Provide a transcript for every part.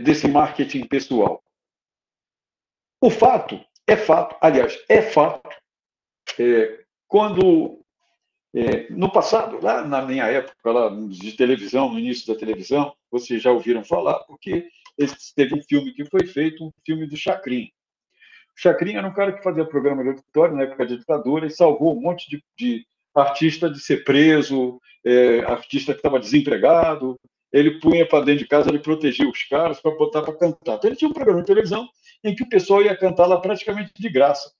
desse marketing pessoal? O fato é fato, aliás, é fato, quando, no passado, lá na minha época lá de televisão, no início da televisão, vocês já ouviram falar, porque teve um filme que foi feito, um filme do Chacrinha. O Chacrinha era um cara que fazia programa de auditório na época da ditadura e salvou um monte de artista de ser preso, artista que estava desempregado. Ele punha para dentro de casa, ele protegia os caras para botar para cantar. Então, ele tinha um programa de televisão em que o pessoal ia cantar lá praticamente de graça.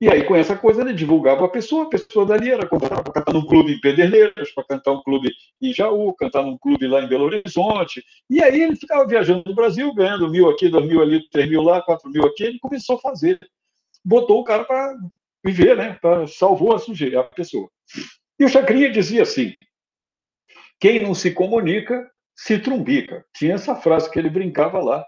E aí, com essa coisa, ele divulgava a pessoa dali era contratada para cantar num clube em Pederneiras, para cantar um clube em Jaú, cantar num clube lá em Belo Horizonte. E aí ele ficava viajando no Brasil, ganhando 1.000 aqui, 2.000 ali, 3.000 lá, 4.000 aqui. Ele começou a fazer. Botou o cara para viver, né? Salvou a pessoa. E o Chacrinha dizia assim: quem não se comunica, se trumbica. Tinha essa frase que ele brincava lá.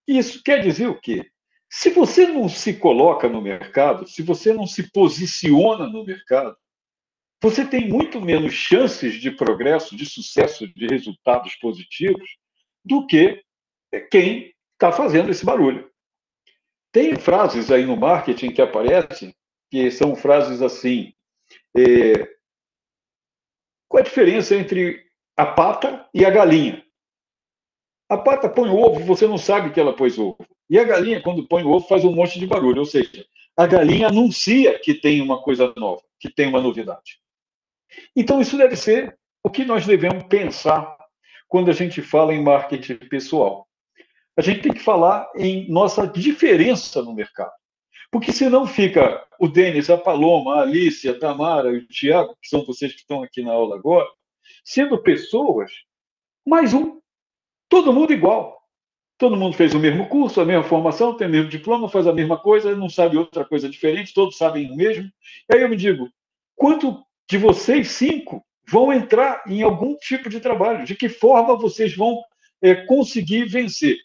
Isso quer dizer o quê? Se você não se coloca no mercado, se você não se posiciona no mercado, você tem muito menos chances de progresso, de sucesso, de resultados positivos do que quem está fazendo esse barulho. Tem frases aí no marketing que aparecem, que são frases assim: qual a diferença entre a pata e a galinha? A pata põe o ovo, você não sabe que ela pôs ovo. E a galinha, quando põe o ovo, faz um monte de barulho. Ou seja, a galinha anuncia que tem uma coisa nova, que tem uma novidade. Então, isso deve ser o que nós devemos pensar quando a gente fala em marketing pessoal. A gente tem que falar em nossa diferença no mercado. Porque senão fica o Denis, a Paloma, a Alice, a Tamara e o Tiago, que são vocês que estão aqui na aula agora, sendo pessoas, mais um, todo mundo igual. Todo mundo fez o mesmo curso, a mesma formação, tem o mesmo diploma, faz a mesma coisa, não sabe outra coisa diferente, todos sabem o mesmo. E aí eu me digo, quanto de vocês 5 vão entrar em algum tipo de trabalho? De que forma vocês vão conseguir vencer?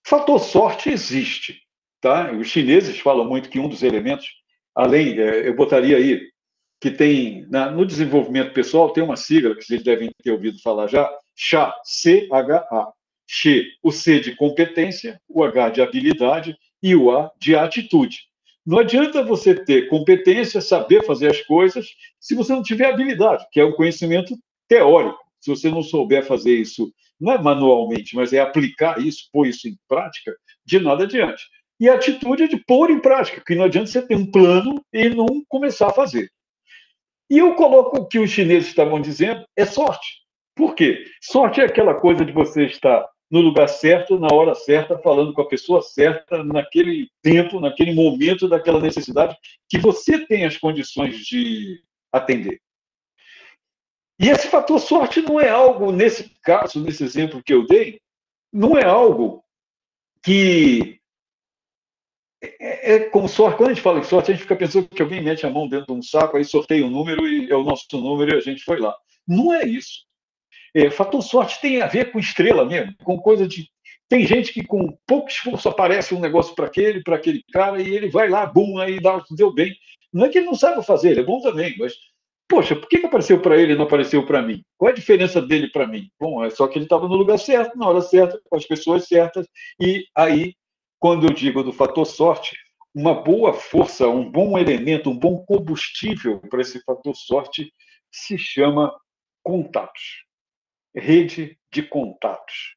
Fator sorte existe. Tá? Os chineses falam muito que um dos elementos, além, eu botaria aí, que tem, no desenvolvimento pessoal, tem uma sigla que vocês devem ter ouvido falar já, CHA, C-H-A. X, o C de competência, o H de habilidade e o A de atitude. Não adianta você ter competência, saber fazer as coisas, se você não tiver habilidade, que é um conhecimento teórico. Se você não souber fazer isso, não é manualmente, mas é aplicar isso, pôr isso em prática, de nada adiante. E a atitude é de pôr em prática, que não adianta você ter um plano e não começar a fazer. E eu coloco o que os chineses estavam dizendo, é sorte. Por quê? Sorte é aquela coisa de você estar no lugar certo, na hora certa, falando com a pessoa certa, naquele tempo, naquele momento daquela necessidade que você tem as condições de atender. E esse fator sorte não é algo, nesse caso, nesse exemplo que eu dei, não é algo que como sorte. Quando a gente fala em sorte, a gente fica pensando que alguém mete a mão dentro de um saco, aí sorteia um número e é o nosso número e a gente foi lá. Não é isso. Fator sorte tem a ver com estrela mesmo, com coisa de. Tem gente que com pouco esforço aparece um negócio para aquele cara, e ele vai lá, bum, aí deu bem. Não é que ele não saiba fazer, ele é bom também, mas, poxa, por que apareceu para ele e não apareceu para mim? Qual é a diferença dele para mim? Bom, é só que ele estava no lugar certo, na hora certa, com as pessoas certas, e aí, quando eu digo do fator sorte, uma boa força, um bom elemento, um bom combustível para esse fator sorte se chama contatos. Rede de contatos.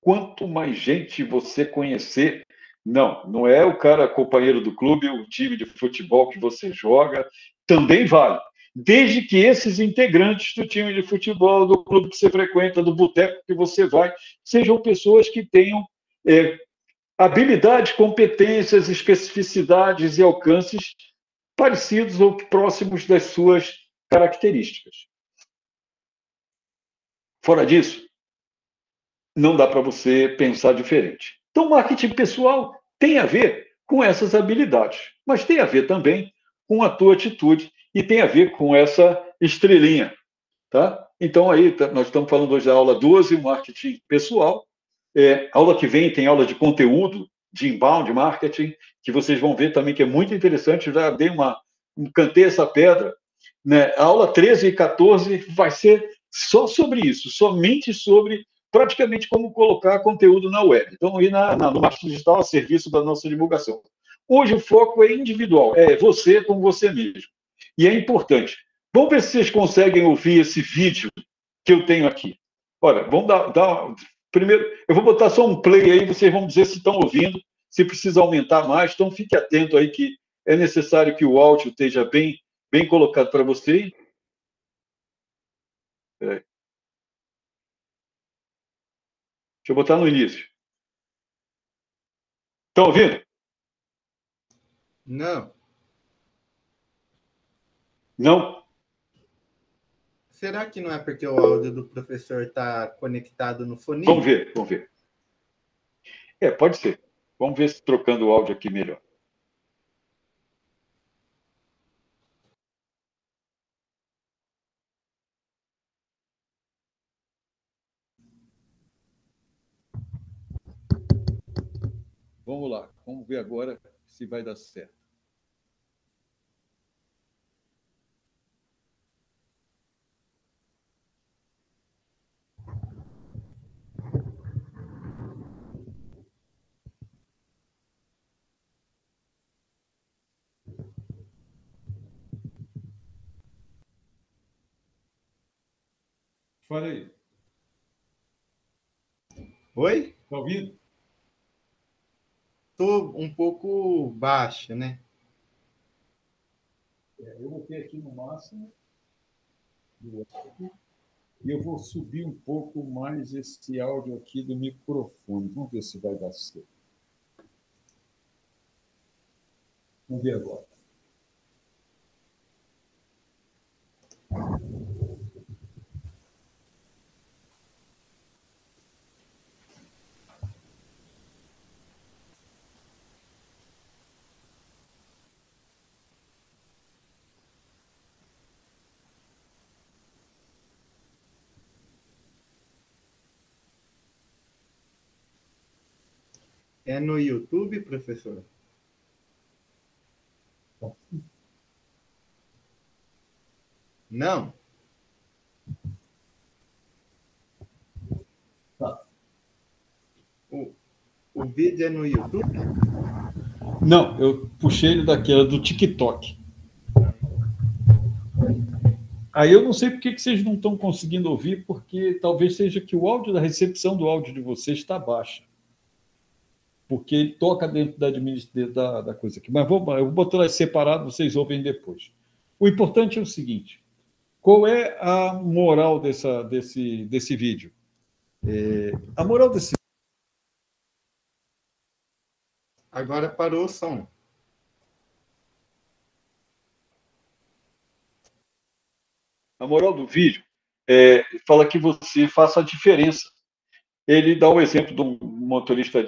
Quanto mais gente você conhecer, não é o cara companheiro do clube, o time de futebol que você joga, também vale. Desde que esses integrantes do time de futebol, do clube que você frequenta, do boteco que você vai, sejam pessoas que tenham habilidades, competências, especificidades e alcances parecidos ou próximos das suas características. Fora disso, não dá para você pensar diferente. Então, marketing pessoal tem a ver com essas habilidades, mas tem a ver também com a tua atitude e tem a ver com essa estrelinha, tá? Então, aí, nós estamos falando hoje da aula 12, marketing pessoal. Aula que vem tem aula de conteúdo, de inbound marketing, que vocês vão ver também que é muito interessante. Já dei cantei essa pedra, né? A aula 13 e 14 vai ser só sobre isso, somente sobre praticamente como colocar conteúdo na web. Então, ir no marketing digital a serviço da nossa divulgação. Hoje o foco é individual, é você com você mesmo. E é importante. Vamos ver se vocês conseguem ouvir esse vídeo que eu tenho aqui. Olha, vamos primeiro, eu vou botar só um play aí, vocês vão dizer se estão ouvindo, se precisa aumentar mais, então fique atento aí que é necessário que o áudio esteja bem colocado para você. Deixa eu botar no início. Estão ouvindo? Não. Não? Será que não é porque o áudio do professor está conectado no fone? Vamos ver. Pode ser. Vamos ver se trocando o áudio aqui melhor. Vamos lá, vamos ver agora se vai dar certo. Fala aí. Oi? Está ouvindo? Estou um pouco baixo, né? Eu botei aqui no máximo. E eu vou subir um pouco mais esse áudio aqui do microfone. Vamos ver se vai dar certo. Vamos ver agora. É no YouTube, professor? Não. Tá. O vídeo é no YouTube? Não, eu puxei ele daquela do TikTok. Aí eu não sei por que vocês não estão conseguindo ouvir, porque talvez seja que o áudio da recepção do áudio de vocês está baixa. Porque ele toca dentro da coisa aqui. Mas eu vou botar separado, vocês ouvem depois. O importante é o seguinte: qual é a moral desse vídeo? A moral desse. Agora parou o som. A moral do vídeo fala que você faça a diferença. Ele dá o exemplo de um motorista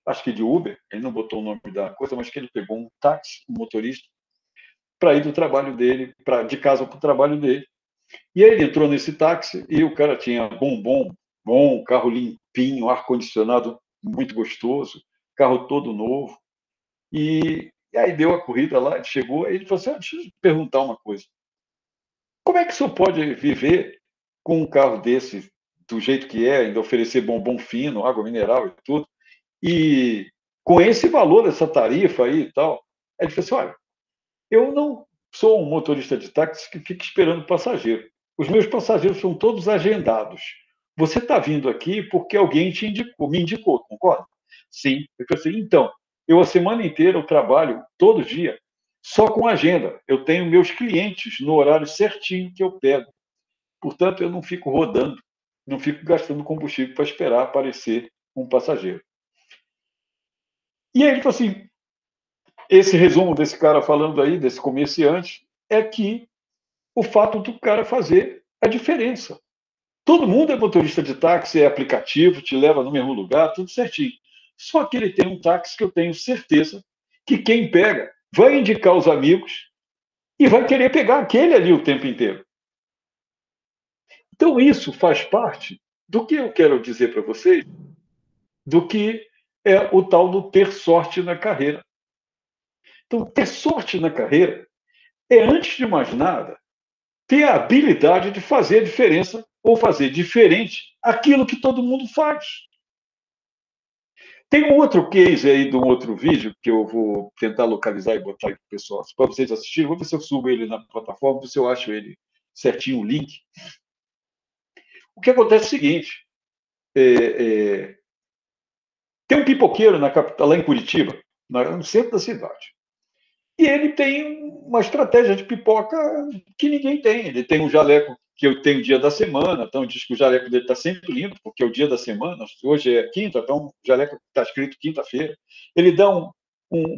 acho que de Uber, ele não botou o nome da coisa, mas que ele pegou um táxi, um motorista, para ir do trabalho dele, de casa para o trabalho dele. E aí ele entrou nesse táxi e o cara tinha bom, carro limpinho, ar-condicionado muito gostoso, carro todo novo. E aí deu a corrida lá, ele chegou, e ele falou assim: deixa eu te perguntar uma coisa. Como é que o senhor pode viver com um carro desse, do jeito que é, ainda oferecer bombom fino, água mineral e tudo, e com esse valor dessa tarifa aí e tal? Aí ele falou assim: olha, eu não sou um motorista de táxi que fica esperando passageiro. Os meus passageiros são todos agendados. Você está vindo aqui porque alguém me indicou, concorda? Sim. Eu falei assim: então, eu a semana inteira eu trabalho todo dia só com agenda. Eu tenho meus clientes no horário certinho que eu pego. Portanto, eu não fico rodando, não fico gastando combustível para esperar aparecer um passageiro. E aí ele falou assim: esse resumo desse cara falando aí, desse comerciante, é que o fato do cara fazer a diferença. Todo mundo é motorista de táxi, é aplicativo, te leva no mesmo lugar, tudo certinho. Só que ele tem um táxi que eu tenho certeza que quem pega vai indicar os amigos e vai querer pegar aquele ali o tempo inteiro. Então, isso faz parte do que eu quero dizer para vocês, do que é o tal do ter sorte na carreira. Então, ter sorte na carreira é, antes de mais nada, ter a habilidade de fazer a diferença ou fazer diferente aquilo que todo mundo faz. Tem um outro case aí de um outro vídeo que eu vou tentar localizar e botar aí para o pessoal, para vocês assistirem. Vou ver se eu subo ele na plataforma, se eu acho ele certinho o link. O que acontece é o seguinte: tem um pipoqueiro na capital, lá em Curitiba, no centro da cidade. E ele tem uma estratégia de pipoca que ninguém tem. Ele tem um jaleco que eu tenho dia da semana, então diz que o jaleco dele está sempre limpo, porque é o dia da semana. Hoje é quinta, então o jaleco está escrito quinta-feira. Ele dá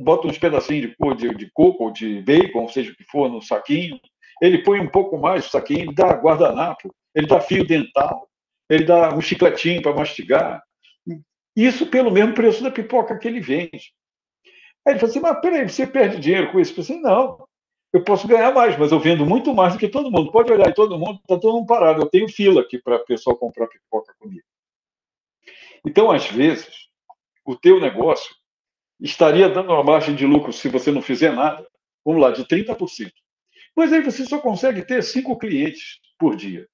bota uns pedacinhos de coco ou de bacon, seja o que for, no saquinho. Ele põe um pouco mais no saquinho, ele dá guardanapo, ele dá fio dental, ele dá um chicletinho para mastigar. Isso pelo mesmo preço da pipoca que ele vende. Aí ele falou assim, mas peraí, você perde dinheiro com isso? Eu falei assim, não, eu posso ganhar mais, mas eu vendo muito mais do que todo mundo. Pode olhar aí, todo mundo, está todo mundo parado. Eu tenho fila aqui para o pessoal comprar pipoca comigo. Então, às vezes, o teu negócio estaria dando uma margem de lucro, se você não fizer nada, vamos lá, de 30%. Mas aí você só consegue ter 5 clientes por dia.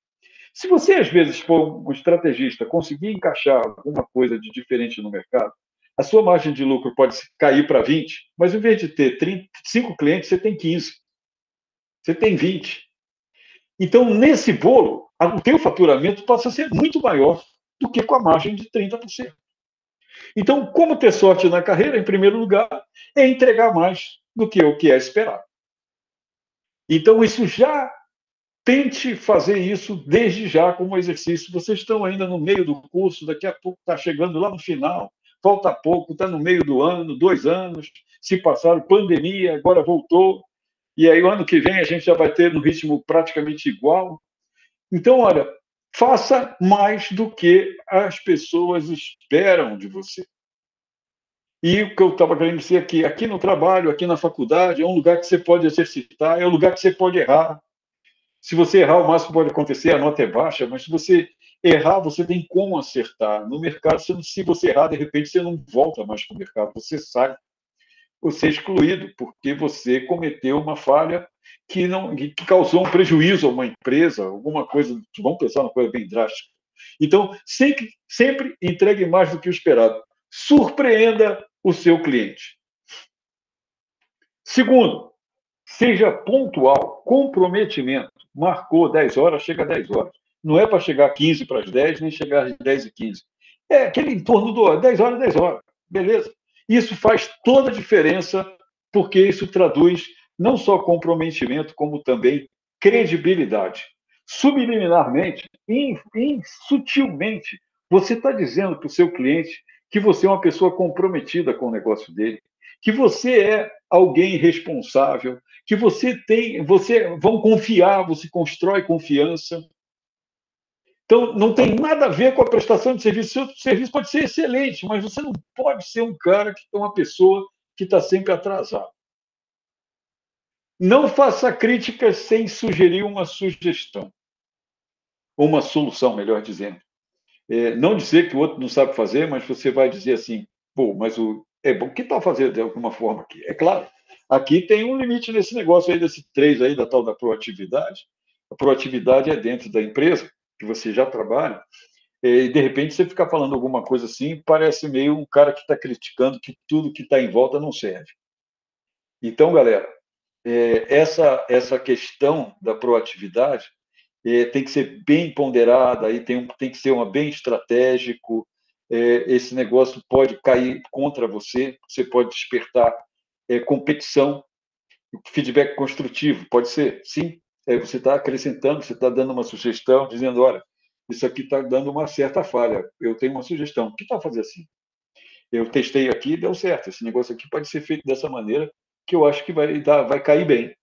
Se você, às vezes, for um estrategista, conseguir encaixar alguma coisa de diferente no mercado, a sua margem de lucro pode cair para 20, mas em vez de ter 35 clientes, você tem 15, você tem 20. Então, nesse bolo, o teu faturamento passa a ser muito maior do que com a margem de 30%. Então, como ter sorte na carreira, em primeiro lugar, é entregar mais do que o que é esperado. Então, isso já tente fazer isso desde já como exercício. Vocês estão ainda no meio do curso, daqui a pouco está chegando lá no final, falta pouco, está no meio do ano, 2 anos, se passaram pandemia, agora voltou, e aí o ano que vem a gente já vai ter um ritmo praticamente igual. Então, olha, faça mais do que as pessoas esperam de você. E o que eu estava querendo dizer aqui no trabalho, aqui na faculdade, é um lugar que você pode exercitar, é um lugar que você pode errar. Se você errar, o máximo que pode acontecer, a nota é baixa, mas se você errar, você tem como acertar. No mercado, se você errar, de repente, você não volta mais para o mercado, você sai, você é excluído, porque você cometeu uma falha que causou um prejuízo a uma empresa, alguma coisa, vamos pensar numa coisa bem drástica. Então, sempre entregue mais do que o esperado. Surpreenda o seu cliente. Segundo, seja pontual, comprometimento. Marcou 10 horas, chega às 10 horas. Não é para chegar 15 para as 10, nem chegar às 10 e 15. É aquele em torno do 10 horas, 10 horas. Beleza? Isso faz toda a diferença, porque isso traduz não só comprometimento, como também credibilidade. Subliminarmente, sutilmente, você está dizendo para o seu cliente que você é uma pessoa comprometida com o negócio dele, que você é alguém responsável, que você vão confiar, você constrói confiança. Então, não tem nada a ver com a prestação de serviço. Seu serviço pode ser excelente, mas você não pode ser um cara que é uma pessoa que está sempre atrasado. Não faça críticas sem sugerir uma sugestão, ou uma solução, melhor dizendo. Não dizer que o outro não sabe fazer, mas você vai dizer assim, pô, mas é bom, que tal fazer de alguma forma aqui? É claro, aqui tem um limite nesse negócio aí, desse 3 aí, da tal da proatividade. A proatividade é dentro da empresa, que você já trabalha, e de repente você ficar falando alguma coisa assim, parece meio um cara que está criticando que tudo que está em volta não serve. Então, galera, essa questão da proatividade tem que ser bem ponderada, aí tem que ser bem estratégico. Esse negócio pode cair contra você, você pode despertar competição, feedback construtivo, pode ser, sim. Você está acrescentando, você está dando uma sugestão, dizendo, olha, isso aqui está dando uma certa falha, eu tenho uma sugestão, que tal fazer assim? Eu testei aqui e deu certo, esse negócio aqui pode ser feito dessa maneira, que eu acho que vai cair bem.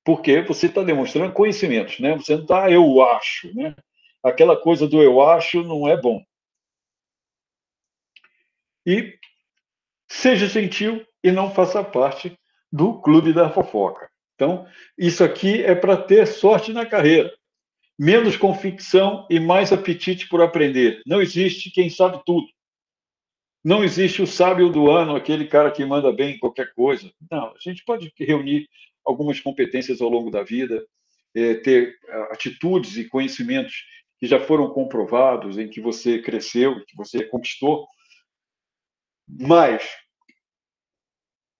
Porque você está demonstrando conhecimentos, né? Você não está, eu acho, né? Aquela coisa do eu acho não é bom. E seja gentil e não faça parte do clube da fofoca. Então, isso aqui é para ter sorte na carreira. Menos convicção e mais apetite por aprender. Não existe quem sabe tudo. Não existe o sábio do ano, aquele cara que manda bem em qualquer coisa. Não, a gente pode reunir algumas competências ao longo da vida, ter atitudes e conhecimentos que já foram comprovados, em que você cresceu, que você conquistou, mas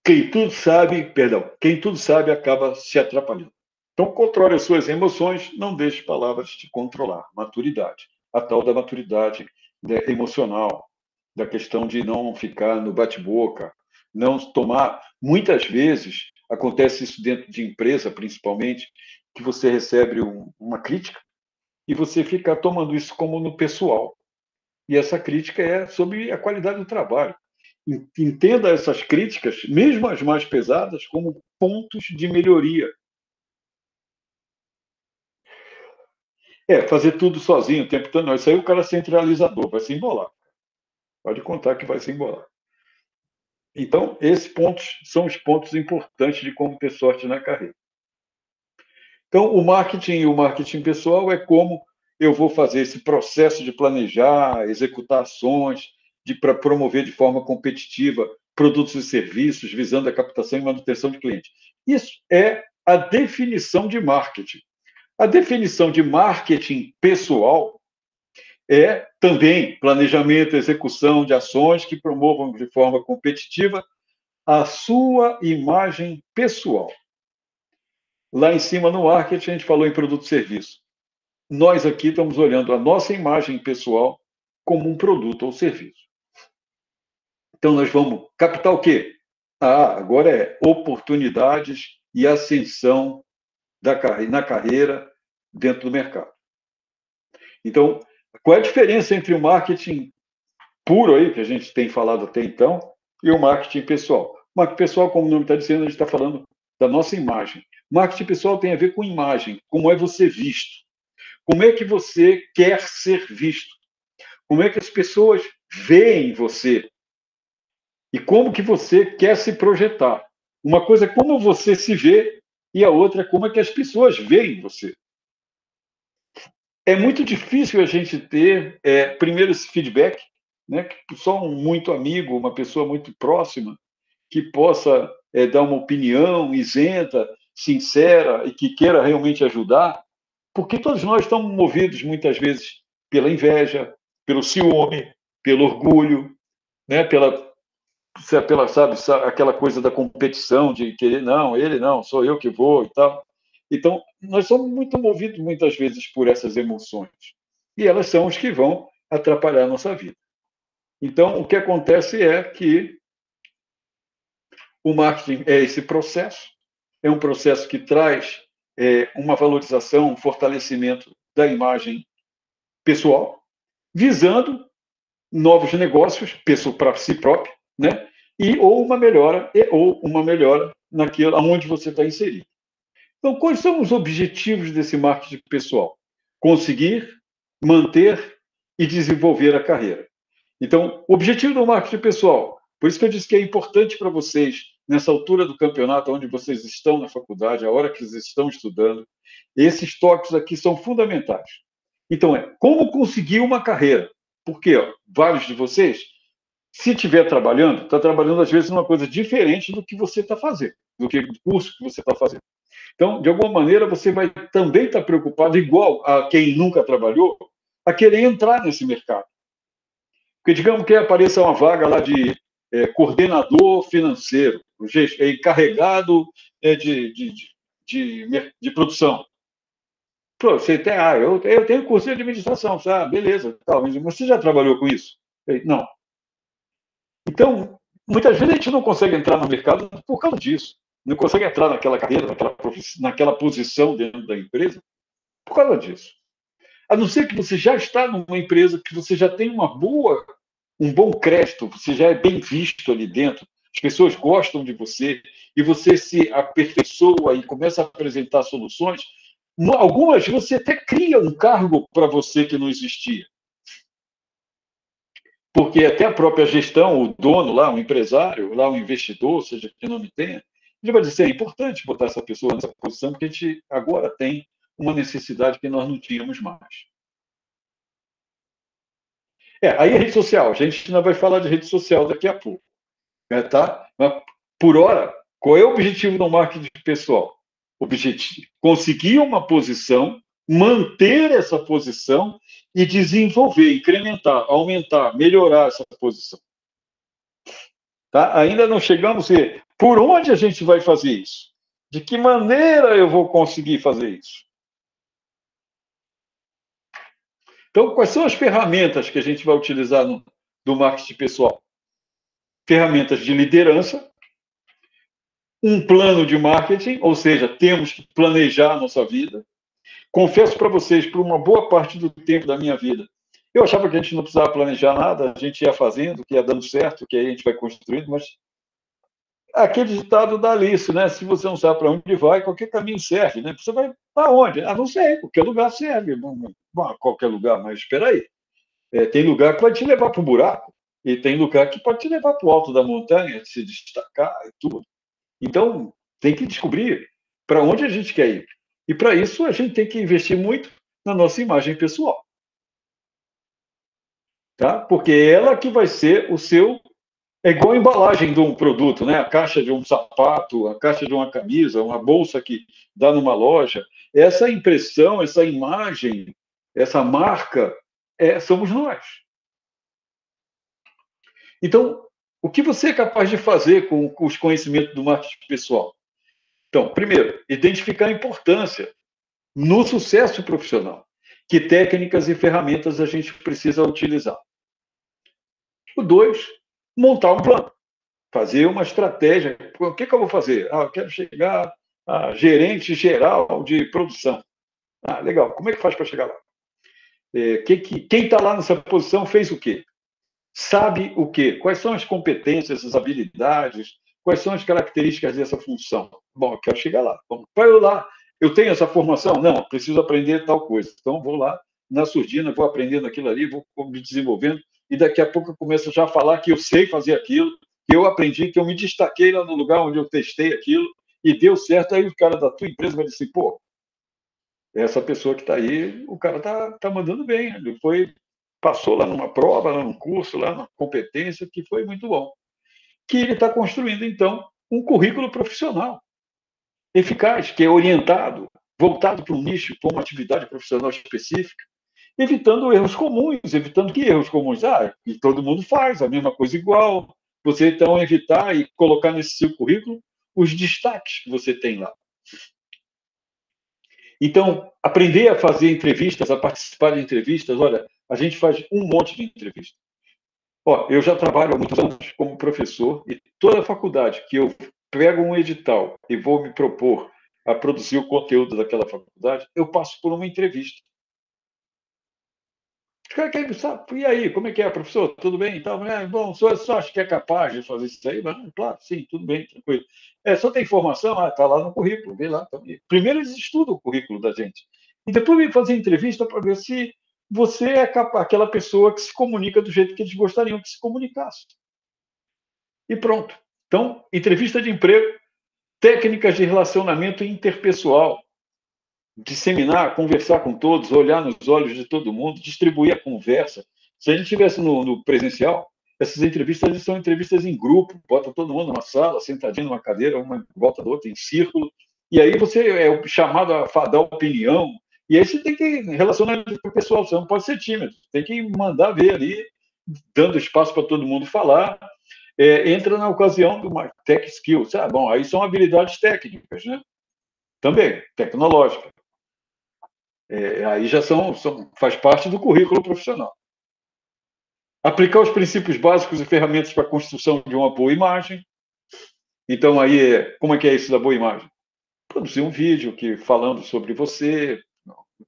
quem tudo sabe acaba se atrapalhando. Então, controle as suas emoções, não deixe palavras te controlar. Maturidade. A tal da maturidade emocional, da questão de não ficar no bate-boca, não tomar. Muitas vezes, acontece isso dentro de empresa, principalmente, que você recebe uma crítica e você fica tomando isso como no pessoal. E essa crítica é sobre a qualidade do trabalho. Entenda essas críticas, mesmo as mais pesadas, como pontos de melhoria. Fazer tudo sozinho o tempo todo, não. Isso aí o cara é centralizador, vai se embolar. Pode contar que vai se embolar. Então, esses pontos são os pontos importantes de como ter sorte na carreira. Então, o marketing e o marketing pessoal é como eu vou fazer esse processo de planejar, executar ações, para promover de forma competitiva produtos e serviços, visando a captação e manutenção de clientes. Isso é a definição de marketing. A definição de marketing pessoal é também planejamento e execução de ações que promovam de forma competitiva a sua imagem pessoal. Lá em cima, no marketing, a gente falou em produto e serviço. Nós aqui estamos olhando a nossa imagem pessoal como um produto ou serviço. Então, nós vamos captar o quê? Agora é oportunidades e ascensão na carreira dentro do mercado. Então, qual é a diferença entre o marketing puro aí, que a gente tem falado até então, e o marketing pessoal? O marketing pessoal, como o nome está dizendo, a gente está falando da nossa imagem. Marketing pessoal tem a ver com imagem, como é você visto. Como é que você quer ser visto? Como é que as pessoas veem você? E como que você quer se projetar? Uma coisa é como você se vê e a outra é como é que as pessoas veem você. É muito difícil a gente ter, primeiro, esse feedback, né? Que só um muito amigo, uma pessoa muito próxima, que possa dar uma opinião isenta, sincera e que queira realmente ajudar, porque todos nós estamos movidos, muitas vezes, pela inveja, pelo ciúme, pelo orgulho, né? Sabe, aquela coisa da competição, de querer, não, ele não, sou eu que vou e tal. Então, nós somos muito movidos, muitas vezes, por essas emoções. E elas são as que vão atrapalhar a nossa vida. Então, o que acontece é que o marketing é esse processo, é um processo que traz uma valorização, um fortalecimento da imagem pessoal, visando novos negócios para si próprio, né? ou uma melhora naquilo aonde você está inserido. Então, quais são os objetivos desse marketing pessoal? Conseguir, manter e desenvolver a carreira. Então, o objetivo do marketing pessoal, por isso que eu disse que é importante para vocês, nessa altura do campeonato, onde vocês estão na faculdade, a hora que vocês estão estudando, esses toques aqui são fundamentais. Então, como conseguir uma carreira? Porque vários de vocês, se estiver trabalhando, está trabalhando, às vezes, numa coisa diferente do que você está fazendo, do que o curso que você está fazendo. Então, de alguma maneira, você vai também estar preocupado, igual a quem nunca trabalhou, a querer entrar nesse mercado. Porque, digamos que apareça uma vaga lá de coordenador financeiro, encarregado de produção. Pô, você tem, eu tenho curso de administração, sabe? Beleza, tal, mas você já trabalhou com isso? Não. Então, muitas vezes a gente não consegue entrar no mercado por causa disso. Não consegue entrar naquela carreira, naquela posição dentro da empresa por causa disso. A não ser que você já está numa empresa, que você já tem um bom crédito, você já é bem visto ali dentro, as pessoas gostam de você, e você se aperfeiçoa e começa a apresentar soluções. Algumas você até cria um cargo para você que não existia. Porque até a própria gestão, o dono lá, o empresário, lá o investidor, seja que nome tenha, ele vai dizer, é importante botar essa pessoa nessa posição, porque a gente agora tem uma necessidade que nós não tínhamos mais. Aí a rede social, a gente ainda vai falar de rede social daqui a pouco. Tá? Mas, por hora, qual é o objetivo do marketing pessoal? Objetivo: conseguir uma posição manter essa posição e desenvolver, incrementar, aumentar, melhorar essa posição. Tá? Ainda não chegamos a ver por onde a gente vai fazer isso. De que maneira eu vou conseguir fazer isso? Então, quais são as ferramentas que a gente vai utilizar no marketing pessoal? Ferramentas de liderança, um plano de marketing, ou seja, temos que planejar a nossa vida. Confesso para vocês, por uma boa parte do tempo da minha vida, eu achava que a gente não precisava planejar nada, a gente ia fazendo, que ia dando certo, que aí a gente vai construindo, mas aquele ditado da Alice, né? Se você não sabe para onde vai, qualquer caminho serve, né? Você vai para onde? Ah, não sei, qualquer lugar serve. Bom, qualquer lugar, mas espera aí. Tem lugar que pode te levar para o buraco, e tem lugar que pode te levar para o alto da montanha, se destacar e tudo. Então, tem que descobrir para onde a gente quer ir. E para isso, a gente tem que investir muito na nossa imagem pessoal. Tá? Porque ela que vai ser o seu. É igual a embalagem de um produto, né? A caixa de um sapato, a caixa de uma camisa, uma bolsa que dá numa loja. Essa impressão, essa imagem, essa marca, somos nós. Então, o que você é capaz de fazer com os conhecimentos do marketing pessoal? Então, primeiro, identificar a importância no sucesso profissional. Que técnicas e ferramentas a gente precisa utilizar? O 2, montar um plano. Fazer uma estratégia. O que eu vou fazer? Eu quero chegar a gerente geral de produção. Legal. Como é que faz para chegar lá? Quem está lá nessa posição fez o quê? Sabe o quê? Quais são as competências, as habilidades? Quais são as características dessa função? Bom, eu quero chegar lá. Bom, vai lá. Eu tenho essa formação? Não, preciso aprender tal coisa. Então, vou lá na surdina, vou aprendendo aquilo ali, vou me desenvolvendo, e daqui a pouco eu começo já a falar que eu sei fazer aquilo, que eu aprendi, que eu me destaquei lá no lugar onde eu testei aquilo, e deu certo. Aí o cara da tua empresa vai dizer, pô, essa pessoa que está aí, o cara tá mandando bem. Ele passou lá numa prova, lá num curso, lá na competência, que foi muito bom. Que ele está construindo, então, um currículo profissional eficaz, que é orientado, voltado para um nicho, para uma atividade profissional específica, evitando erros comuns, evitando que erros comuns, que todo mundo faz, a mesma coisa igual. Você, então, evitar e colocar nesse seu currículo os destaques que você tem lá. Então, aprender a fazer entrevistas, a participar de entrevistas, olha, a gente faz um monte de entrevistas. Eu já trabalho há muitos anos como professor e toda faculdade que eu pego um edital e vou me propor a produzir o conteúdo daquela faculdade, eu passo por uma entrevista. Os caras querem saber, e aí, como é que é, professor? Tudo bem? Então, bom, o senhor só acha que é capaz de fazer isso aí? Mas, claro, sim, tudo bem, tranquilo. Só tem informação? Está lá no currículo, vê lá. Primeiro eles estudam o currículo da gente. E depois vem fazer entrevista para ver se você é aquela pessoa que se comunica do jeito que eles gostariam que se comunicasse. E pronto. Então, entrevista de emprego, técnicas de relacionamento interpessoal, disseminar, conversar com todos, olhar nos olhos de todo mundo, distribuir a conversa. Se a gente estivesse no presencial, essas entrevistas são entrevistas em grupo, bota todo mundo numa sala, sentadinho numa cadeira, uma em volta da outra, em círculo, e aí você é chamado a dar opinião, e aí você tem que relacionar com o pessoal, você não pode ser tímido, tem que mandar ver ali, dando espaço para todo mundo falar. Entra na ocasião de uma tech skills. Bom, aí são habilidades técnicas, né? Também, tecnológicas. Aí já faz parte do currículo profissional. Aplicar os princípios básicos e ferramentas para a construção de uma boa imagem. Então, aí, como é que é isso da boa imagem? Produzir um vídeo falando sobre você.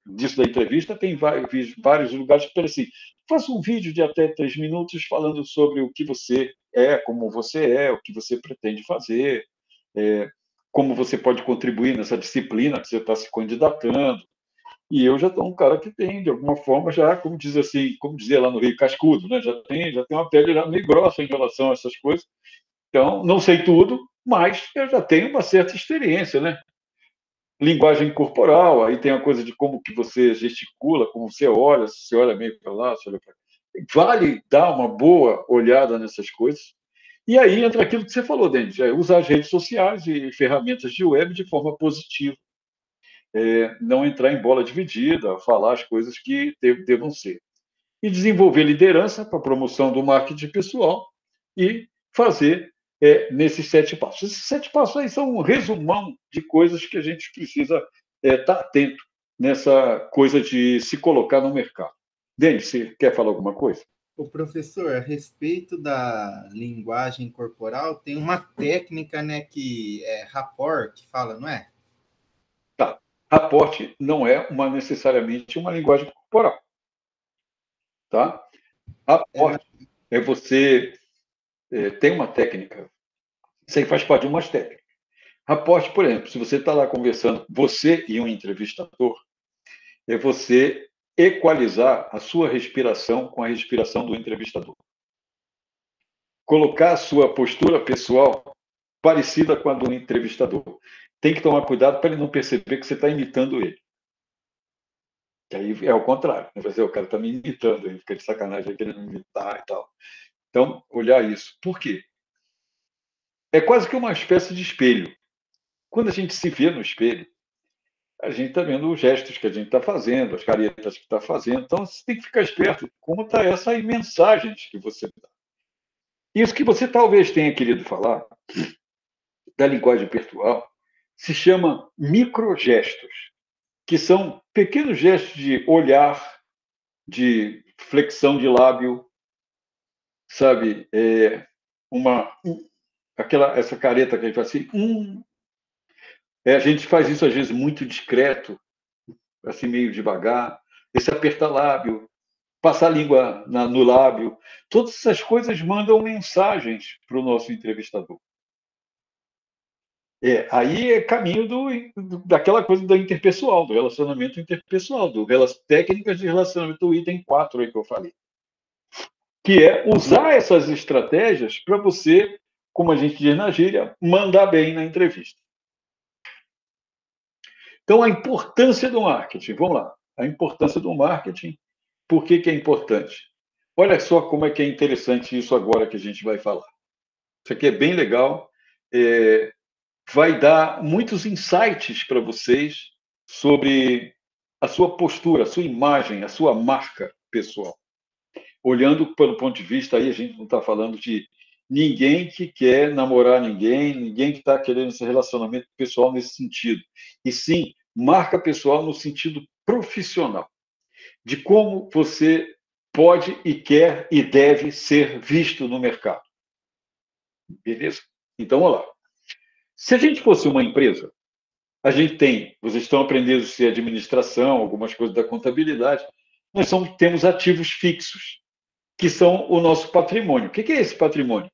Disso da entrevista, tem vários lugares que assim, faça um vídeo de até 3 minutos falando sobre o que você é, como você é, o que você pretende fazer, como você pode contribuir nessa disciplina que você está se candidatando. E eu já estou um cara que tem, de alguma forma, já, como dizia lá no Rio, cascudo, né? Já tem uma pele já meio grossa em relação a essas coisas. Então, não sei tudo, mas eu já tenho uma certa experiência, né? Linguagem corporal, aí tem a coisa de como que você gesticula, como você olha, se você olha meio para lá, se olha para cá. Vale dar uma boa olhada nessas coisas. E aí entra aquilo que você falou, Denis, usar as redes sociais e ferramentas de web de forma positiva. não entrar em bola dividida, falar as coisas que devam ser. E desenvolver liderança para a promoção do marketing pessoal e fazer nesses 7 passos. Esses 7 passos aí são um resumão de coisas que a gente precisa estar atento nessa coisa de se colocar no mercado. Denis, você quer falar alguma coisa? O professor, a respeito da linguagem corporal, tem uma técnica, né, que é rapport, que fala, não é? Tá. Raporte não é necessariamente uma linguagem corporal. Tá? Raporte é você tem uma técnica, isso aí faz parte de umas técnicas. Raporte, por exemplo, se você está lá conversando, você e um entrevistador, é você equalizar a sua respiração com a respiração do entrevistador. Colocar a sua postura pessoal parecida com a do entrevistador. Tem que tomar cuidado para ele não perceber que você está imitando ele. Que aí é o contrário. Né? O cara está me imitando, ele fica de sacanagem querendo me imitar e tal. Então, olhar isso. Por quê? É quase que uma espécie de espelho. Quando a gente se vê no espelho, a gente está vendo os gestos que a gente está fazendo, as caretas que está fazendo. Então, você tem que ficar esperto como está essa aí mensagens que você dá. Isso que você talvez tenha querido falar da linguagem virtual se chama microgestos, que são pequenos gestos de olhar, de flexão de lábio, sabe? Essa careta que a gente faz assim, a gente faz isso às vezes muito discreto, assim meio devagar. Esse apertar lábio, passar a língua no lábio, todas essas coisas mandam mensagens para o nosso entrevistador. Aí é caminho daquela coisa da interpessoal, do relacionamento interpessoal, técnicas de relacionamento do item 4 aí que eu falei. Que é usar essas estratégias para você, como a gente diz na gíria, mandar bem na entrevista. Então, a importância do marketing, vamos lá. A importância do marketing, por que é importante? Olha só como é que é interessante isso agora que a gente vai falar. Isso aqui é bem legal. Vai dar muitos insights para vocês sobre a sua postura, a sua imagem, a sua marca pessoal. Olhando pelo ponto de vista, aí a gente não está falando de ninguém que quer namorar ninguém que está querendo esse relacionamento pessoal nesse sentido. E sim, marca pessoal no sentido profissional, de como você pode e quer e deve ser visto no mercado. Beleza? Então, olha lá. Se a gente fosse uma empresa, vocês estão aprendendo a ser administração, algumas coisas da contabilidade, temos ativos fixos, que são o nosso patrimônio. O que é esse patrimônio?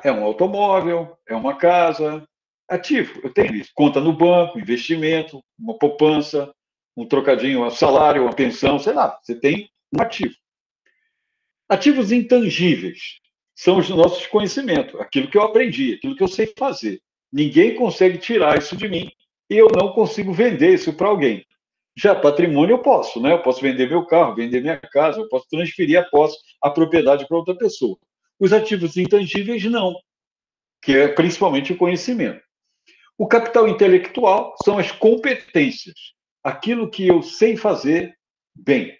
É um automóvel, é uma casa, ativo. Eu tenho isso. Conta no banco, investimento, uma poupança, um trocadinho, um salário, uma pensão, sei lá. Você tem um ativo. Ativos intangíveis são os nossos conhecimentos, aquilo que eu aprendi, aquilo que eu sei fazer. Ninguém consegue tirar isso de mim e eu não consigo vender isso para alguém. Já patrimônio eu posso, né? Eu posso vender meu carro, vender minha casa, eu posso transferir a propriedade para outra pessoa. Os ativos intangíveis não, que é principalmente o conhecimento. O capital intelectual são as competências, aquilo que eu sei fazer bem.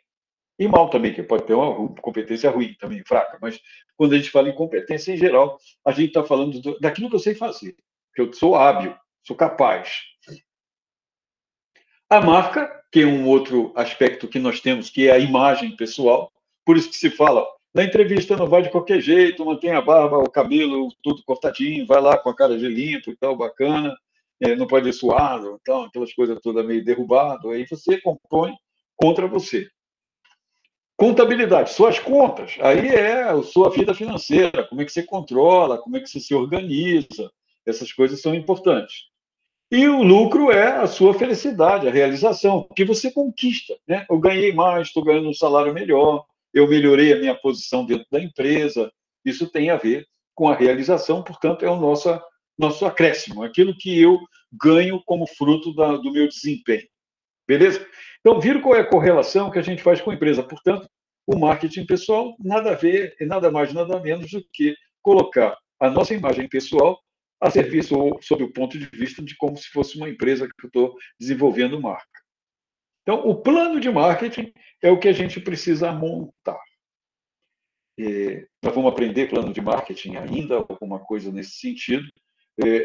E mal também, que pode ter uma competência ruim, também fraca, mas quando a gente fala em competência em geral, a gente está falando daquilo que eu sei fazer, que eu sou hábil, sou capaz. A marca, que é um outro aspecto que nós temos, que é a imagem pessoal, por isso que se fala, na entrevista não vai de qualquer jeito, mantém a barba, o cabelo, tudo cortadinho, vai lá com a cara de limpo e tal, bacana, não pode ir suado, então, aquelas coisas todas meio derrubado, aí você compõe contra você. Contabilidade, suas contas. Aí é a sua vida financeira, como é que você controla, como é que você se organiza. Essas coisas são importantes. E o lucro é a sua felicidade, a realização, que você conquista. Né? Eu ganhei mais, estou ganhando um salário melhor, eu melhorei a minha posição dentro da empresa. Isso tem a ver com a realização, portanto, é o nosso acréscimo, aquilo que eu ganho como fruto do meu desempenho. Beleza? Então, viram qual é a correlação que a gente faz com a empresa. Portanto, o marketing pessoal nada a ver, e nada mais, nada menos do que colocar a nossa imagem pessoal a serviço ou sob o ponto de vista de como se fosse uma empresa que eu estou desenvolvendo marca. Então, o plano de marketing é o que a gente precisa montar. Nós vamos aprender plano de marketing ainda, alguma coisa nesse sentido.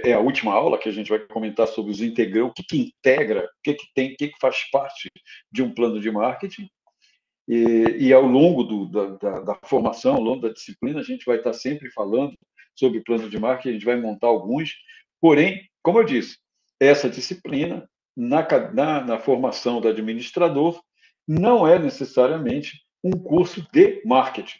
É a última aula que a gente vai comentar sobre os o que integra, o que tem, o que faz parte de um plano de marketing. E ao longo da formação, ao longo da disciplina, a gente vai estar sempre falando sobre plano de marketing, a gente vai montar alguns. Porém, como eu disse, essa disciplina, na formação do administrador, não é necessariamente um curso de marketing.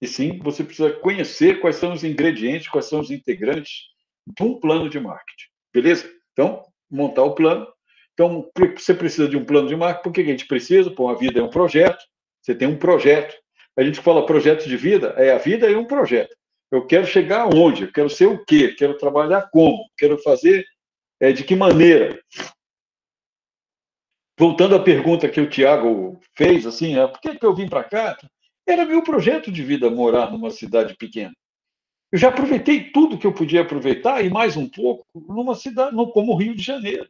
E sim, você precisa conhecer quais são os ingredientes, quais são os integrantes de um plano de marketing. Beleza? Então, montar o plano. Então, você precisa de um plano de marketing. Por que a gente precisa? Pô, a vida é um projeto. Você tem um projeto. A gente fala projeto de vida, a vida é um projeto. Eu quero chegar aonde? Eu quero ser o quê? Quero trabalhar como? Quero fazer de que maneira? Voltando à pergunta que o Tiago fez, assim, por que eu vim para cá? Era meu projeto de vida morar numa cidade pequena. Eu já aproveitei tudo que eu podia aproveitar e mais um pouco numa cidade como o Rio de Janeiro.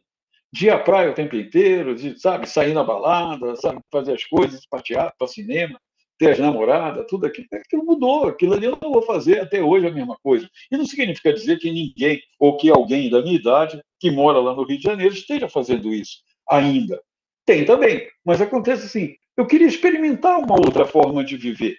De ir à praia o tempo inteiro, de, sabe, sair na balada, sabe, fazer as coisas, para teatro, para cinema, ter as namoradas, tudo aquilo. Aquilo mudou, aquilo ali eu não vou fazer até hoje a mesma coisa. E não significa dizer que ninguém, ou que alguém da minha idade, que mora lá no Rio de Janeiro, esteja fazendo isso ainda. Tem também, mas acontece assim, eu queria experimentar uma outra forma de viver.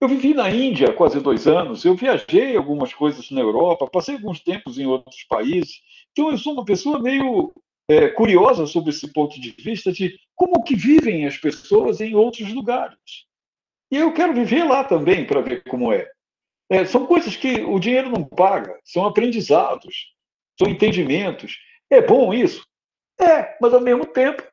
Eu vivi na Índia há quase 2 anos, eu viajei algumas coisas na Europa, passei alguns tempos em outros países, então eu sou uma pessoa meio curiosa sobre esse ponto de vista de como que vivem as pessoas em outros lugares. E eu quero viver lá também para ver como é. São coisas que o dinheiro não paga, são aprendizados, são entendimentos. É bom isso? Mas ao mesmo tempo,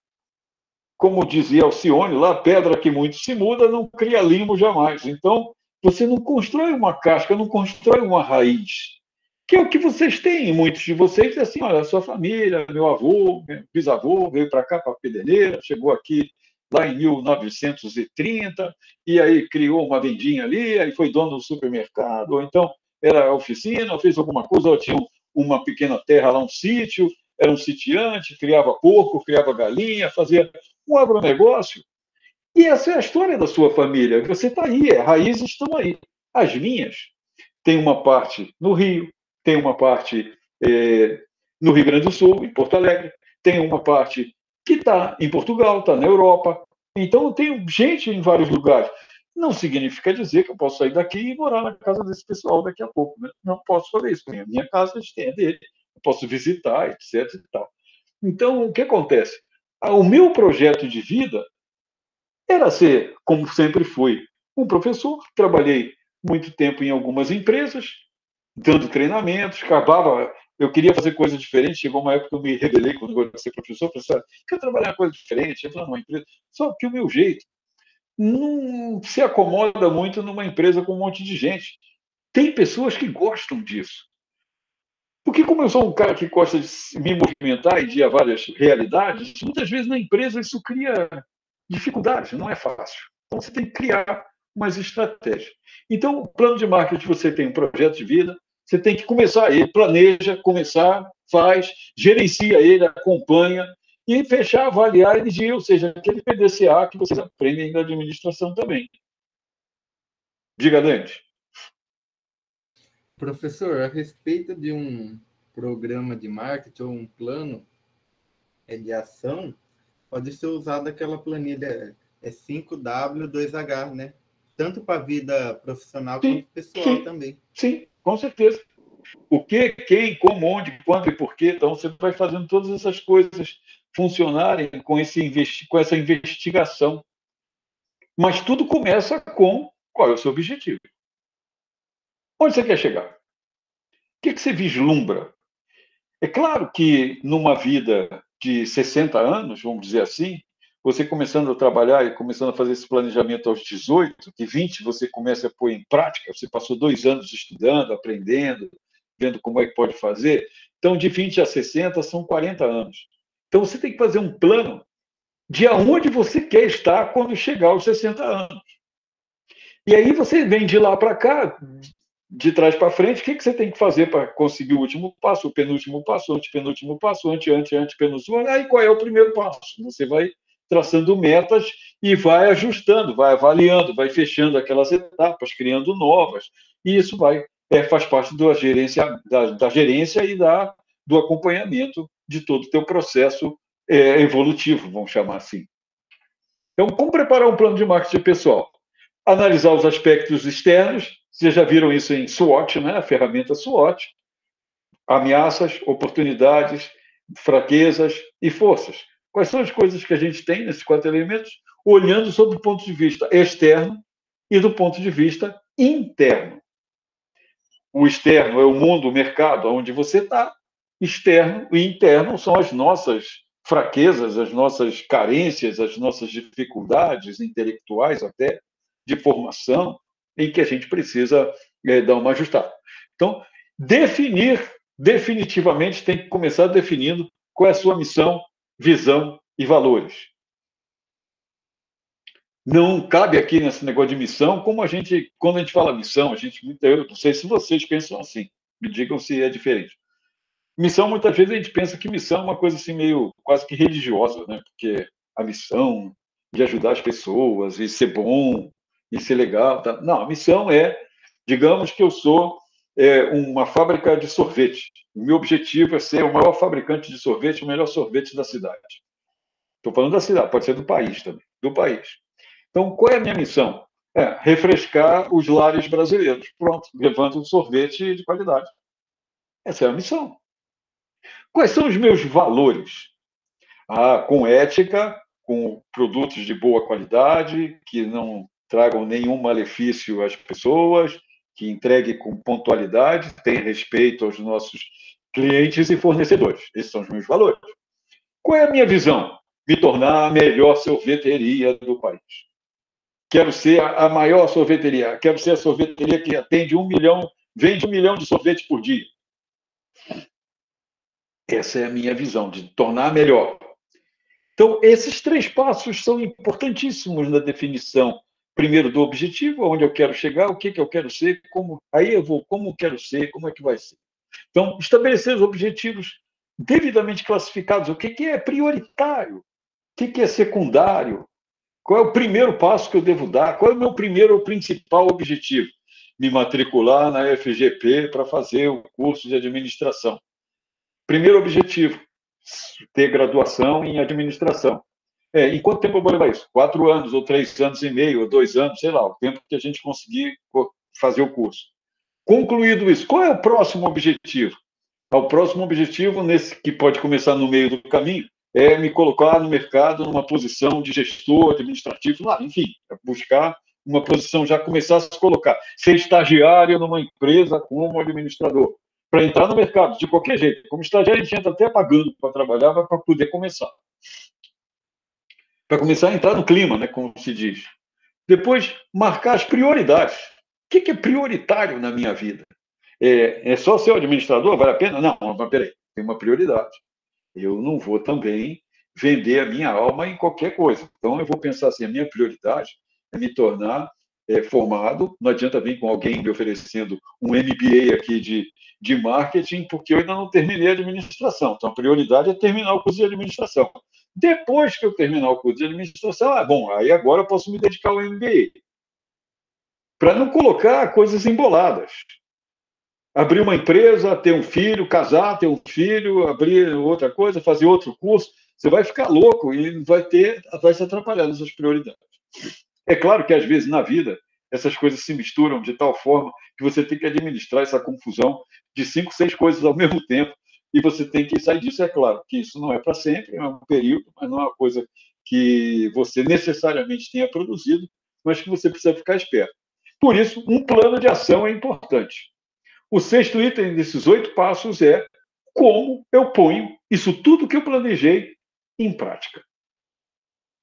como dizia Alcione lá, pedra que muito se muda não cria limo jamais. Então, você não constrói uma casca, não constrói uma raiz. Que é o que vocês têm, muitos de vocês, é assim, olha, a sua família, meu avô, meu bisavô veio para cá, para Pedreira, chegou aqui lá em 1930, e aí criou uma vendinha ali, aí foi dono do supermercado, ou então era oficina, ou fez alguma coisa, ou tinha uma pequena terra lá, um sítio, era um sitiante, criava porco, criava galinha, fazia um agronegócio. E essa é a história da sua família. Você está aí, as raízes estão aí. As minhas, tem uma parte no Rio, tem uma parte no Rio Grande do Sul, em Porto Alegre, tem uma parte que está em Portugal, está na Europa. Então, eu tenho gente em vários lugares. Não significa dizer que eu posso sair daqui e morar na casa desse pessoal daqui a pouco. Né? Não posso fazer isso. A minha casa, eles têm a dele. Eu posso visitar, etc. E tal. Então, o que acontece? O meu projeto de vida era ser, como sempre fui, um professor. Trabalhei muito tempo em algumas empresas, dando treinamentos, acabava. Eu queria fazer coisas diferentes. Chegou uma época que eu me rebelei quando eu gosto de ser professor. Falei, quero trabalhar uma coisa diferente, entrar numa empresa. Só que o meu jeito não se acomoda muito numa empresa com um monte de gente. Tem pessoas que gostam disso. Porque, como eu sou um cara que gosta de me movimentar e de ir a várias realidades, muitas vezes na empresa isso cria dificuldades, não é fácil. Então, você tem que criar umas estratégias. Então, o plano de marketing, você tem um projeto de vida, você tem que começar ele, planeja, começar, faz, gerencia ele, acompanha, e fechar, avaliar e dirigir, ou seja, aquele PDCA que vocês aprendem da administração também. Diga, Dante. Professor, a respeito de um programa de marketing ou um plano de ação, pode ser usado aquela planilha 5W2H, né? Tanto para a vida profissional quanto pessoal também. Sim, com certeza. O que, quem, como, onde, quando e porquê. Então, você vai fazendo todas essas coisas funcionarem com essa investigação. Mas tudo começa com qual é o seu objetivo. Onde você quer chegar? O que você vislumbra? É claro que numa vida de 60 anos, vamos dizer assim, você começando a trabalhar e começando a fazer esse planejamento aos 18, de 20 você começa a pôr em prática, você passou 2 anos estudando, aprendendo, vendo como é que pode fazer. Então, de 20 a 60 são 40 anos. Então, você tem que fazer um plano de aonde você quer estar quando chegar aos 60 anos. E aí você vem de lá para cá de trás para frente, o que você tem que fazer para conseguir o último passo, o penúltimo passo, o antepenúltimo passo, antepenúltimo, aí qual é o primeiro passo? Você vai traçando metas e vai ajustando, vai avaliando, vai fechando aquelas etapas, criando novas, e isso faz parte da gerência e do acompanhamento de todo o teu processo evolutivo, vamos chamar assim. Então, como preparar um plano de marketing pessoal? Analisar os aspectos externos, vocês já viram isso em SWOT, né? A ferramenta SWOT, ameaças, oportunidades, fraquezas e forças. Quais são as coisas que a gente tem nesses 4 elementos? Olhando sob o ponto de vista externo e do ponto de vista interno. O externo é o mundo, o mercado, onde você está. Externo e interno são as nossas fraquezas, as nossas carências, as nossas dificuldades intelectuais até, de formação, em que a gente precisa dar uma ajustada. Então, definitivamente tem que começar definindo qual é a sua missão, visão e valores. Não cabe aqui nesse negócio de missão, quando a gente fala missão, eu não sei se vocês pensam assim, me digam se é diferente. Missão, muitas vezes a gente pensa que missão é uma coisa assim meio quase que religiosa, né? Porque a missão de ajudar as pessoas e ser bom e ser legal, tá? Não, a missão digamos que eu sou uma fábrica de sorvete. O meu objetivo é ser o maior fabricante de sorvete, o melhor sorvete da cidade. Estou falando da cidade, pode ser do país também, do país. Então, qual é a minha missão? Refrescar os lares brasileiros. Pronto, levando um sorvete de qualidade. Essa é a missão. Quais são os meus valores? Com ética, com produtos de boa qualidade, que não tragam nenhum malefício às pessoas, que entregue com pontualidade, tenha respeito aos nossos clientes e fornecedores. Esses são os meus valores. Qual é a minha visão? Me tornar a melhor sorveteria do país. Quero ser a maior sorveteria. Quero ser a sorveteria que atende 1 milhão, vende 1 milhão de sorvetes por dia. Essa é a minha visão, de tornar melhor. Então, esses 3 passos são importantíssimos na definição, primeiro, do objetivo, onde eu quero chegar, o que eu quero ser, aí eu vou, como eu quero ser, como é que vai ser. Então, estabelecer os objetivos devidamente classificados, o que é prioritário, o que é secundário, qual é o primeiro passo que eu devo dar, qual é o meu primeiro ou principal objetivo? Me matricular na FGP para fazer o curso de administração. Primeiro objetivo, ter graduação em administração. Em quanto tempo eu vou levar isso? 4 anos, ou 3 anos e meio, ou 2 anos, sei lá, o tempo que a gente conseguir fazer o curso. Concluído isso, qual é o próximo objetivo? O próximo objetivo, nesse que pode começar no meio do caminho, é me colocar no mercado numa posição de gestor administrativo, enfim, buscar uma posição, já começar a se colocar, ser estagiário numa empresa como administrador, para entrar no mercado, de qualquer jeito. Como estagiário, a gente entra até pagando para trabalhar, para poder começar. Para começar a entrar no clima, né, como se diz. Depois, marcar as prioridades. O que é prioritário na minha vida? É só ser o administrador? Vale a pena? Não, mas peraí, tem uma prioridade. Eu não vou também vender a minha alma em qualquer coisa. Então, eu vou pensar assim, a minha prioridade é me tornar formado. Não adianta vir com alguém me oferecendo um MBA aqui de marketing, porque eu ainda não terminei a administração. Então, a prioridade é terminar o curso de administração. Depois que eu terminar o curso de administração, aí agora eu posso me dedicar ao MBA. Para não colocar coisas emboladas. Abrir uma empresa, ter um filho, casar, ter um filho, abrir outra coisa, fazer outro curso, você vai ficar louco e vai se atrapalhar nas suas prioridades. É claro que, às vezes, na vida, essas coisas se misturam de tal forma que você tem que administrar essa confusão de 5, 6 coisas ao mesmo tempo e você tem que sair disso. É claro que isso não é para sempre, é um período, mas não é uma coisa que você necessariamente tenha produzido, mas que você precisa ficar esperto. Por isso, um plano de ação é importante. O 6º item desses 8 passos é como eu ponho isso tudo que eu planejei em prática.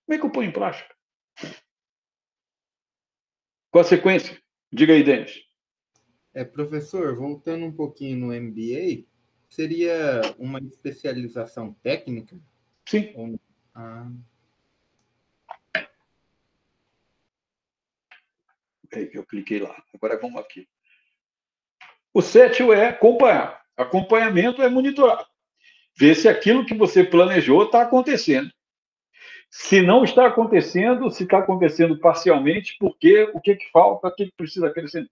Como é que eu ponho em prática? Qual a sequência? Diga aí, Denis. Professor, voltando um pouquinho no MBA, seria uma especialização técnica? Sim. Eu cliquei lá. Agora vamos aqui. O sétimo é acompanhar. Acompanhamento é monitorar. Ver se aquilo que você planejou está acontecendo. Se não está acontecendo, se está acontecendo parcialmente, por quê? O que falta, o que precisa acrescentar.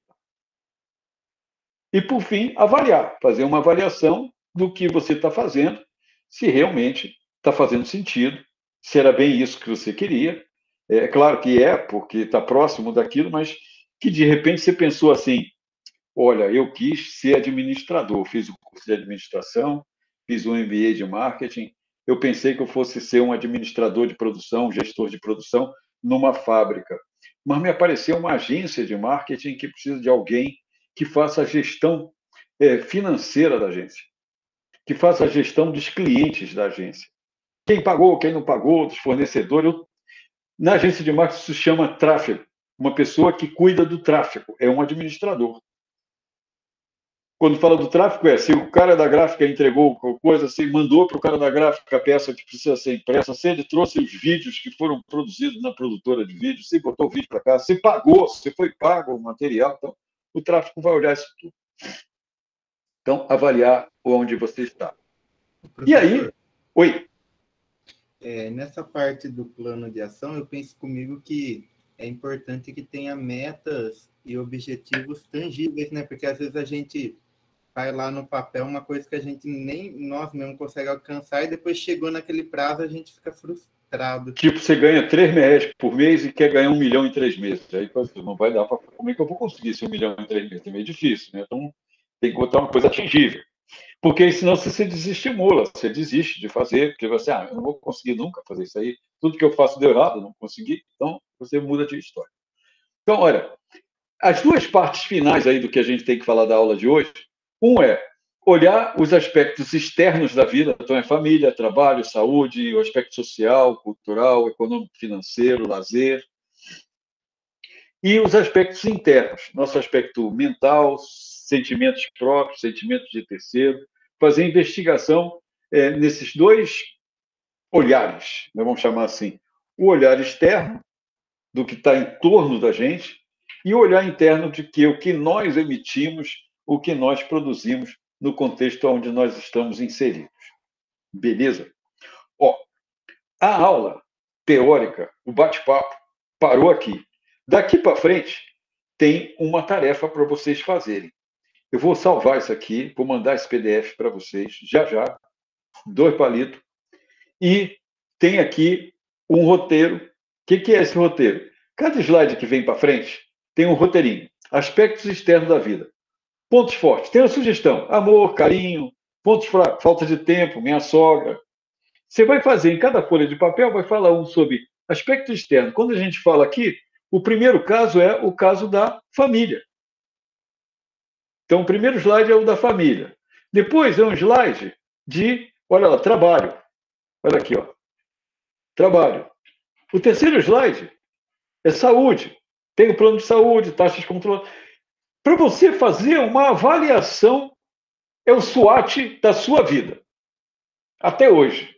E, por fim, avaliar. Fazer uma avaliação do que você está fazendo, se realmente está fazendo sentido, se era bem isso que você queria. É claro que é, porque está próximo daquilo, mas que de repente você pensou assim: olha, eu quis ser administrador, fiz o curso de administração, fiz um MBA de marketing, eu pensei que eu fosse ser um administrador de produção, um gestor de produção numa fábrica. Mas me apareceu uma agência de marketing que precisa de alguém que faça a gestão financeira da agência, que faça a gestão dos clientes da agência. Quem pagou, quem não pagou, dos fornecedores. Na agência de marketing isso se chama tráfego. Uma pessoa que cuida do tráfego, é um administrador. Quando fala do tráfego, se o cara da gráfica entregou coisa, se mandou para o cara da gráfica a peça que precisa ser impressa, se ele trouxe os vídeos que foram produzidos na produtora de vídeo, se botou o vídeo para cá, se pagou, se foi pago o material, então o tráfego vai olhar isso tudo. Então, avaliar onde você está. E aí, oi. Nessa parte do plano de ação, eu penso comigo que é importante que tenha metas e objetivos tangíveis, né? Porque às vezes a gente vai lá no papel uma coisa que a gente nem nós mesmos consegue alcançar e depois chegou naquele prazo a gente fica frustrado. Tipo, você ganha 3 reais por mês e quer ganhar 1 milhão em 3 meses. Aí não vai dar para. Como é que eu vou conseguir esse 1 milhão em 3 meses? É meio difícil, né? Então, tem que botar uma coisa atingível. Porque senão você se desestimula, você desiste de fazer, porque você, eu não vou conseguir nunca fazer isso aí. Tudo que eu faço deu errado, não consegui. Então, você muda de história. Então, olha, as duas partes finais aí do que a gente tem que falar da aula de hoje, um é olhar os aspectos externos da vida, então é família, trabalho, saúde, o aspecto social, cultural, econômico, financeiro, lazer, e os aspectos internos, nosso aspecto mental, sentimentos próprios, sentimentos de terceiro, fazer investigação nesses dois olhares, né, vamos chamar assim, o olhar externo do que está em torno da gente e o olhar interno de que o que nós emitimos, o que nós produzimos no contexto onde nós estamos inseridos. Beleza? Ó, a aula teórica, o bate-papo, parou aqui. Daqui para frente, tem uma tarefa para vocês fazerem. Eu vou salvar isso aqui, vou mandar esse PDF para vocês, já já, 2 palitos. E tem aqui um roteiro. O que é esse roteiro? Cada slide que vem para frente tem um roteirinho. Aspectos externos da vida. Pontos fortes. Tem uma sugestão. Amor, carinho. Pontos fracos. Falta de tempo. Minha sogra. Você vai fazer em cada folha de papel, vai falar um sobre aspecto externo. Quando a gente fala aqui, o primeiro caso é o caso da família. Então, o primeiro slide é o da família. Depois é um slide de, olha lá, trabalho. Olha aqui, ó. Trabalho. O terceiro slide é saúde. Tem o plano de saúde, taxas controladas. Para você fazer uma avaliação, é o SWOT da sua vida. Até hoje.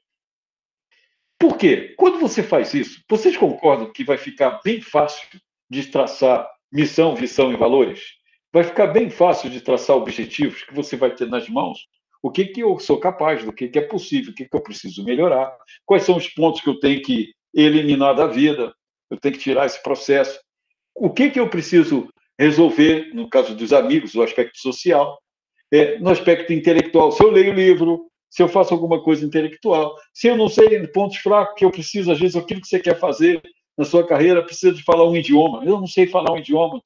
Por quê? Quando você faz isso, vocês concordam que vai ficar bem fácil de traçar missão, visão e valores? Vai ficar bem fácil de traçar objetivos que você vai ter nas mãos? O que eu sou capaz, do que é possível, o que eu preciso melhorar, quais são os pontos que eu tenho que eliminar da vida, eu tenho que tirar esse processo. O que eu preciso resolver, no caso dos amigos, o aspecto social, no aspecto intelectual, se eu leio livro, se eu faço alguma coisa intelectual, se eu não sei pontos fracos que eu preciso, às vezes, aquilo que você quer fazer na sua carreira, precisa de falar um idioma. Eu não sei falar um idioma.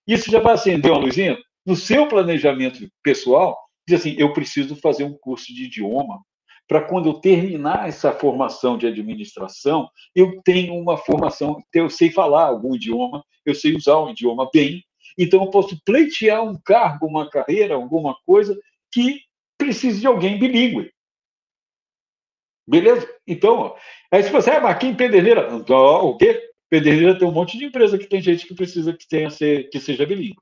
Isso já vai acender uma luzinha? No seu planejamento pessoal, diz assim, eu preciso fazer um curso de idioma para quando eu terminar essa formação de administração, eu tenho uma formação, eu sei falar algum idioma, eu sei usar um idioma bem, então eu posso pleitear um cargo, uma carreira, alguma coisa que precise de alguém bilíngue. Beleza? Então, aí se você, mas aqui em Pederneiras, o quê? Pederneiras tem um monte de empresa que tem gente que precisa que seja bilíngue.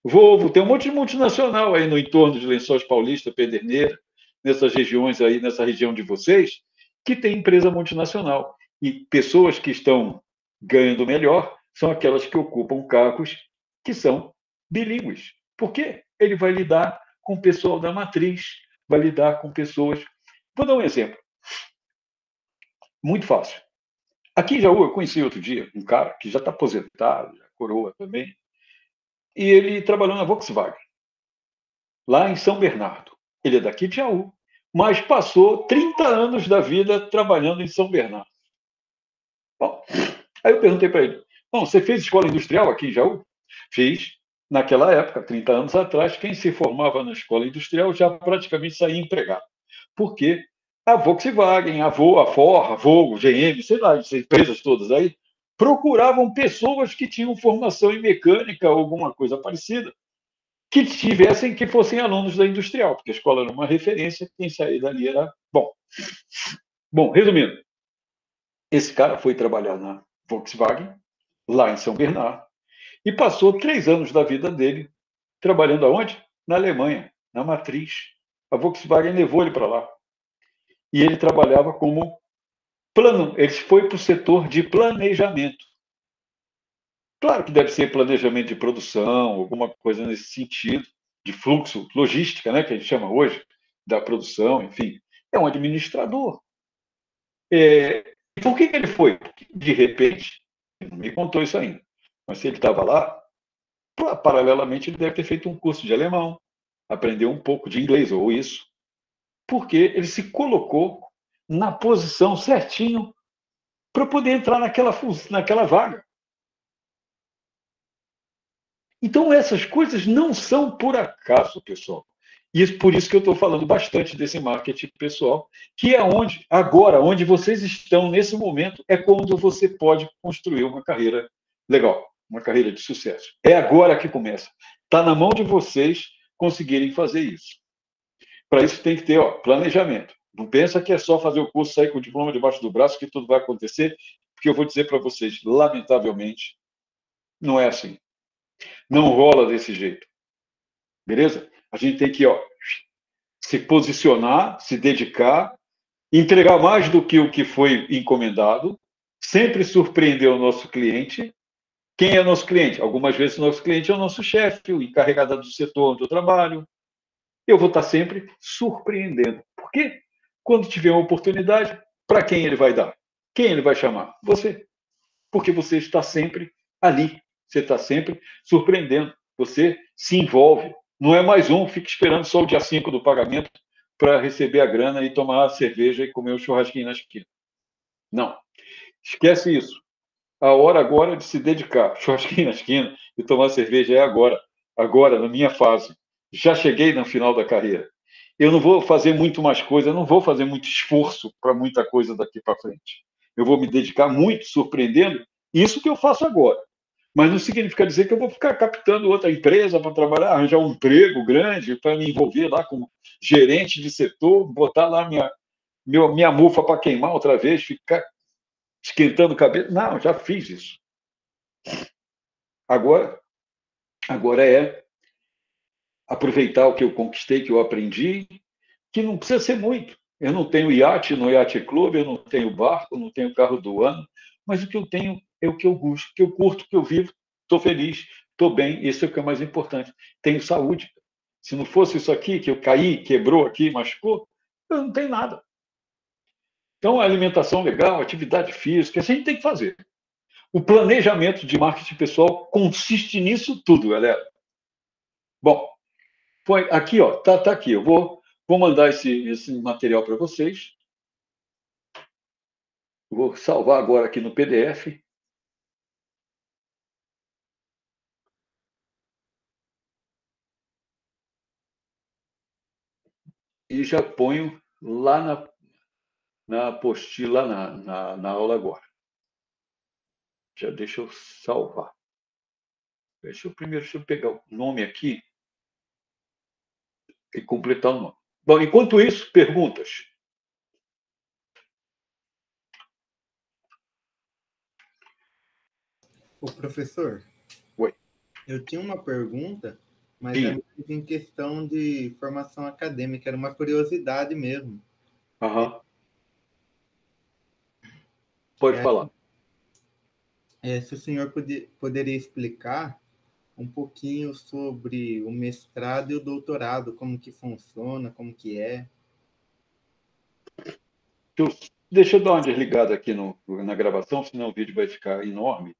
Volvo, tem um monte de multinacional aí no entorno de Lençóis Paulista, Pederneiras, nessas regiões aí, nessa região de vocês, que tem empresa multinacional. E pessoas que estão ganhando melhor são aquelas que ocupam cargos que são bilíngues, Porque ele vai lidar com o pessoal da matriz, vai lidar com pessoas. Vou dar um exemplo. Muito fácil. Aqui em Jaú, eu conheci outro dia um cara que já está aposentado, já coroa também, e ele trabalhou na Volkswagen, lá em São Bernardo. Ele é daqui de Jaú, mas passou 30 anos da vida trabalhando em São Bernardo. Bom, aí eu perguntei para ele: bom, você fez escola industrial aqui em Jaú? Fiz. Naquela época, 30 anos atrás, quem se formava na escola industrial já praticamente saía empregado. Por quê? A Volkswagen, a Ford, a Volvo, GM, sei lá, essas empresas todas aí, procuravam pessoas que tinham formação em mecânica ou alguma coisa parecida, que fossem alunos da industrial, porque a escola era uma referência, quem saía dali era bom. Bom, resumindo, esse cara foi trabalhar na Volkswagen, lá em São Bernardo, e passou 3 anos da vida dele trabalhando aonde? Na Alemanha, na matriz. A Volkswagen levou ele para lá. E ele trabalhava como plano. Ele foi para o setor de planejamento. Claro que deve ser planejamento de produção, alguma coisa nesse sentido, de fluxo, logística, né, que a gente chama hoje, da produção, enfim. É um administrador. Por que ele foi? Porque, de repente, ele não me contou isso ainda, mas se ele estava lá, paralelamente ele deve ter feito um curso de alemão, aprendeu um pouco de inglês, ou isso, porque ele se colocou na posição certinho para poder entrar naquela vaga. Então, essas coisas não são por acaso, pessoal. E por isso que eu estou falando bastante desse marketing pessoal, que é onde vocês estão nesse momento, é quando você pode construir uma carreira legal, uma carreira de sucesso. É agora que começa. Está na mão de vocês conseguirem fazer isso. Para isso tem que ter planejamento. Não pensa que é só fazer o curso, sair com o diploma debaixo do braço que tudo vai acontecer, porque eu vou dizer para vocês, lamentavelmente, não é assim. Não rola desse jeito. Beleza? A gente tem que se posicionar, se dedicar, entregar mais do que o que foi encomendado, sempre surpreender o nosso cliente. Quem é nosso cliente? Algumas vezes o nosso cliente é o nosso chefe, o encarregado do setor onde eu trabalho. Eu vou estar sempre surpreendendo. Porque quando tiver uma oportunidade, para quem ele vai dar? Quem ele vai chamar? Você. Porque você está sempre ali. Você está sempre surpreendendo. Você se envolve. Não é mais um, fica esperando só o dia 5 do pagamento para receber a grana e tomar a cerveja e comer o churrasquinho na esquina. Não. Esquece isso. A hora agora é de se dedicar. Churrasquinho na esquina e tomar cerveja é agora. Agora, na minha fase. Já cheguei no final da carreira. Eu não vou fazer muito mais coisa, eu não vou fazer muito esforço para muita coisa daqui para frente. Eu vou me dedicar muito, surpreendendo, isso que eu faço agora. Mas não significa dizer que eu vou ficar captando outra empresa para trabalhar, arranjar um emprego grande para me envolver lá como gerente de setor, botar lá minha mufa para queimar outra vez, ficar esquentando o cabelo. Não, já fiz isso. Agora é aproveitar o que eu conquistei, que eu aprendi, que não precisa ser muito. Eu não tenho iate no Yacht Club, eu não tenho barco, não tenho carro do ano, mas o que eu tenho é o que eu gosto, que eu curto, que eu vivo, estou feliz, estou bem, isso é o que é mais importante. Tenho saúde. Se não fosse isso aqui, que eu caí, quebrou aqui, machucou, eu não tenho nada. Então, a alimentação legal, atividade física, isso a gente tem que fazer. O planejamento de marketing pessoal consiste nisso tudo, galera. Bom, foi aqui, tá aqui. Eu vou mandar esse material para vocês. Vou salvar agora aqui no PDF. E já ponho lá na apostila, na aula agora. Já deixa eu salvar. Deixa eu pegar o nome aqui e completar o nome. Bom, enquanto isso, perguntas. O professor, Oi. eu tinha uma pergunta, mas é Tinha. mais em questão de formação acadêmica, era uma curiosidade mesmo. Aham. Pode É, falar. se o senhor poderia explicar um pouquinho sobre o mestrado e o doutorado, como que funciona, como que é. Deixa eu dar uma desligada aqui na gravação, senão o vídeo vai ficar enorme.